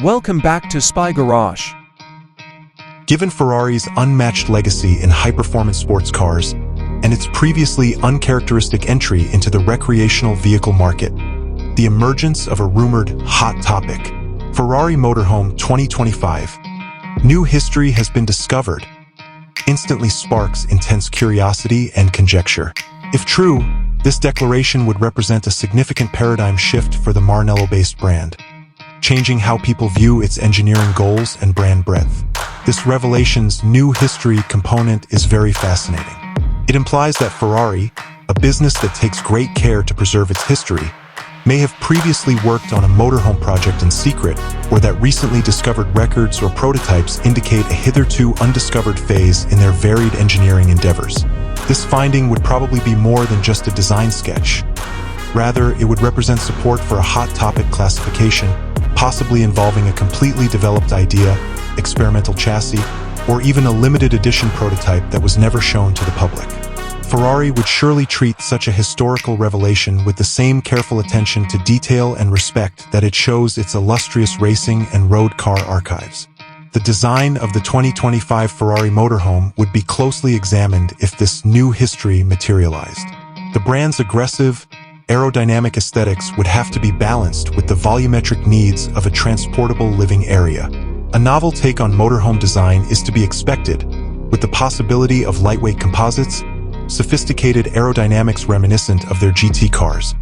Welcome back to Spy Garage. Given Ferrari's unmatched legacy in high-performance sports cars and its previously uncharacteristic entry into the recreational vehicle market, the emergence of a rumored hot topic, Ferrari Motorhome 2025, new history has been discovered, instantly sparks intense curiosity and conjecture. If true, this declaration would represent a significant paradigm shift for the Maranello-based brand, changing how people view its engineering goals and brand breadth. This revelation's new history component is very fascinating. It implies that Ferrari, a business that takes great care to preserve its history, may have previously worked on a motorhome project in secret, or that recently discovered records or prototypes indicate a hitherto undiscovered phase in their varied engineering endeavors. This finding would probably be more than just a design sketch. Rather, it would represent support for a hot topic classification, possibly involving a completely developed idea, experimental chassis, or even a limited edition prototype that was never shown to the public. Ferrari would surely treat such a historical revelation with the same careful attention to detail and respect that it shows its illustrious racing and road car archives. The design of the 2025 Ferrari motorhome would be closely examined if this new history materialized. The brand's aggressive, aerodynamic aesthetics would have to be balanced with the volumetric needs of a transportable living area. A novel take on motorhome design is to be expected, with the possibility of lightweight composites, sophisticated aerodynamics reminiscent of their GT cars,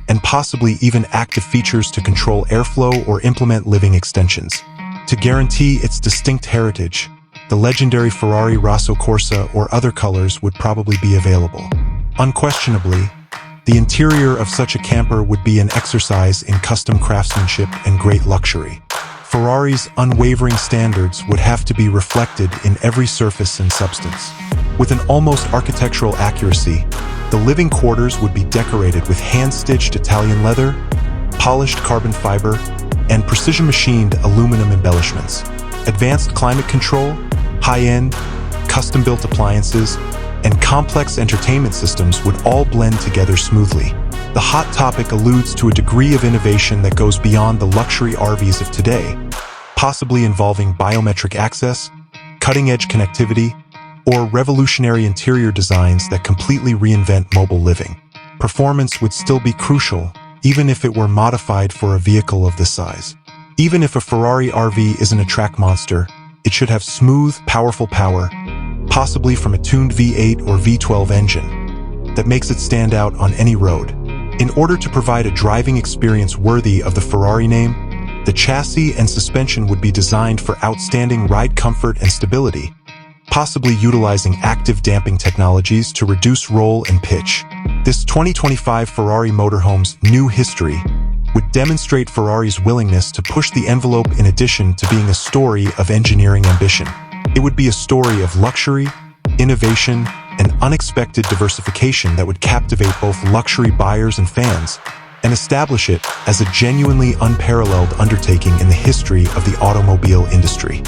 and possibly even active features to control airflow or implement living extensions. To guarantee its distinct heritage, the legendary Ferrari Rosso Corsa or other colors would probably be available. Unquestionably, the interior of such a camper would be an exercise in custom craftsmanship and great luxury. Ferrari's unwavering standards would have to be reflected in every surface and substance. With an almost architectural accuracy, the living quarters would be decorated with hand-stitched Italian leather, polished carbon fiber, and precision-machined aluminum embellishments. Advanced climate control, high-end, custom-built appliances, and complex entertainment systems would all blend together smoothly. The hot topic alludes to a degree of innovation that goes beyond the luxury RVs of today, possibly involving biometric access, cutting-edge connectivity, or revolutionary interior designs that completely reinvent mobile living. Performance would still be crucial, even if it were modified for a vehicle of this size. Even if a Ferrari RV isn't a track monster, it should have smooth, powerful power, possibly from a tuned V8 or V12 engine, that makes it stand out on any road. In order to provide a driving experience worthy of the Ferrari name, the chassis and suspension would be designed for outstanding ride comfort and stability, possibly utilizing active damping technologies to reduce roll and pitch. This 2025 Ferrari motorhome's new history would demonstrate Ferrari's willingness to push the envelope in addition to being a story of engineering ambition. It would be a story of luxury, innovation, and unexpected diversification that would captivate both luxury buyers and fans, and establish it as a genuinely unparalleled undertaking in the history of the automobile industry.